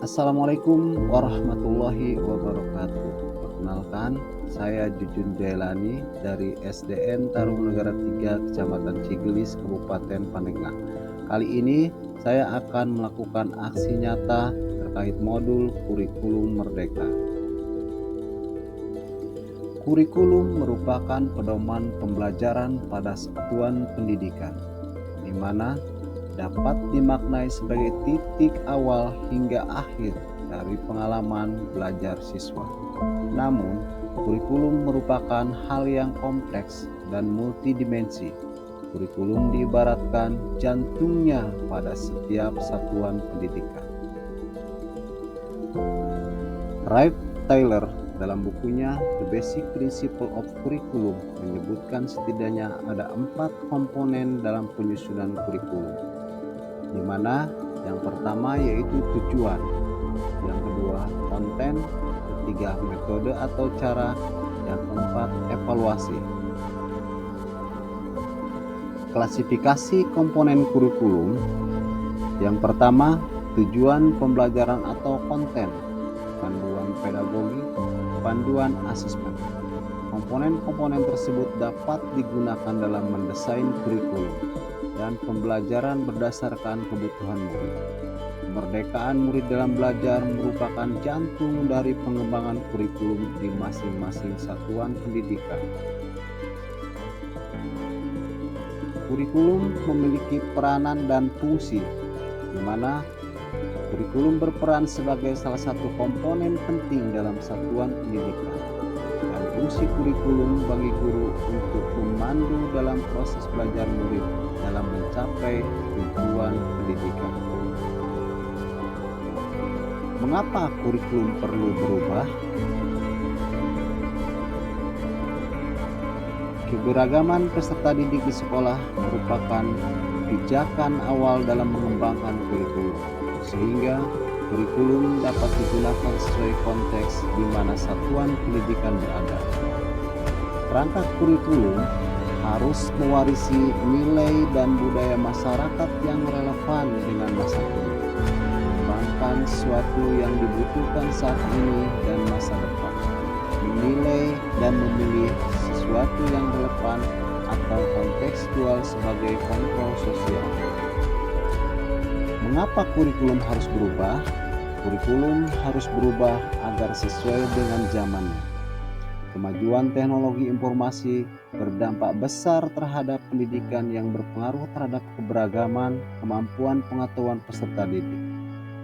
Assalamualaikum warahmatullahi wabarakatuh. Perkenalkan, saya Jujun Jailani dari SDN Tarung Negara 3, Kecamatan Cigelis, Kabupaten Pandeglang. Kali ini saya akan melakukan aksi nyata terkait modul kurikulum Merdeka. Kurikulum merupakan pedoman pembelajaran pada satuan pendidikan, di mana dapat dimaknai sebagai titik awal hingga akhir dari pengalaman belajar siswa. Namun, kurikulum merupakan hal yang kompleks dan multidimensi. Kurikulum diibaratkan jantungnya pada setiap satuan pendidikan. Ralph Taylor dalam bukunya The Basic Principle of Curriculum menyebutkan setidaknya ada 4 komponen dalam penyusunan kurikulum, di mana yang pertama yaitu tujuan, yang kedua konten, ketiga metode atau cara, yang keempat evaluasi. Klasifikasi komponen kurikulum. Yang pertama, tujuan pembelajaran atau konten, panduan pedagogi, panduan asesmen. Komponen-komponen tersebut dapat digunakan dalam mendesain kurikulum dan pembelajaran berdasarkan kebutuhan murid. Kemerdekaan murid dalam belajar merupakan jantung dari pengembangan kurikulum di masing-masing satuan pendidikan. Kurikulum memiliki peranan dan fungsi, di mana kurikulum berperan sebagai salah satu komponen penting dalam satuan pendidikan. Dan fungsi kurikulum bagi guru untuk memandu dalam proses belajar murid dalam mencapai tujuan pendidikan. Mengapa kurikulum perlu berubah? Keberagaman peserta didik di sekolah merupakan pijakan awal dalam mengembangkan kurikulum, sehingga kurikulum dapat digunakan sesuai konteks di mana satuan pendidikan berada. Kerangka kurikulum harus mewarisi nilai dan budaya masyarakat yang relevan dengan masa kini, mengembangkan sesuatu yang dibutuhkan saat ini dan masa depan, menilai dan memilih sesuatu yang relevan atau kontekstual sebagai kontrol sosial. Mengapa kurikulum harus berubah? Kurikulum harus berubah agar sesuai dengan zamannya. Kemajuan teknologi informasi berdampak besar terhadap pendidikan yang berpengaruh terhadap keberagaman kemampuan pengetahuan peserta didik.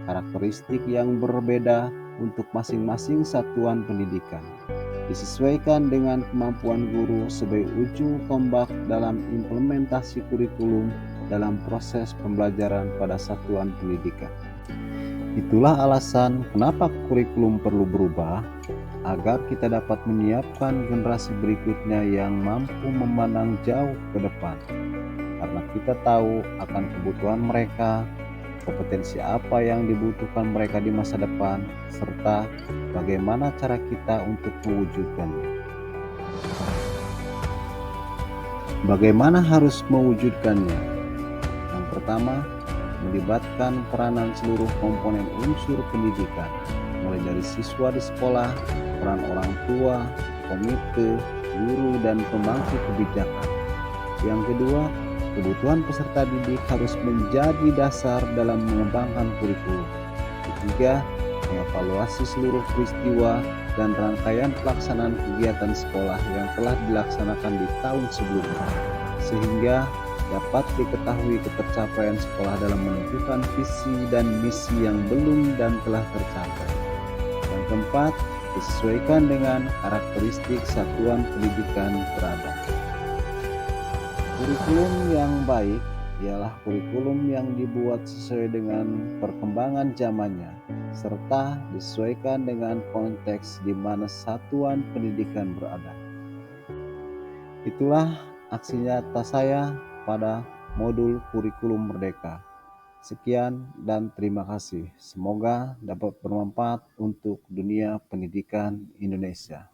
Karakteristik yang berbeda untuk masing-masing satuan pendidikan disesuaikan dengan kemampuan guru sebagai ujung tombak dalam implementasi kurikulum dalam proses pembelajaran pada satuan pendidikan. Itulah alasan kenapa kurikulum perlu berubah, agar kita dapat menyiapkan generasi berikutnya yang mampu memandang jauh ke depan. Karena kita tahu akan kebutuhan mereka, kompetensi apa yang dibutuhkan mereka di masa depan, serta bagaimana cara kita untuk mewujudkannya. Bagaimana harus mewujudkannya? Yang pertama, melibatkan peranan seluruh komponen unsur pendidikan, mulai dari siswa di sekolah, peran orang tua, komite, guru, dan pemangku kebijakan. Yang kedua, kebutuhan peserta didik harus menjadi dasar dalam mengembangkan kurikulum. Ketiga, mengevaluasi seluruh peristiwa dan rangkaian pelaksanaan kegiatan sekolah yang telah dilaksanakan di tahun sebelumnya, sehingga dapat diketahui ketercapaian sekolah dalam menentukan visi dan misi yang belum dan telah tercapai. Yang keempat, disesuaikan dengan karakteristik satuan pendidikan berada. Kurikulum yang baik ialah kurikulum yang dibuat sesuai dengan perkembangan zamannya, serta disesuaikan dengan konteks di mana satuan pendidikan berada. Itulah aksi nyata saya pada modul kurikulum Merdeka. Sekian dan terima kasih. Semoga dapat bermanfaat untuk dunia pendidikan Indonesia.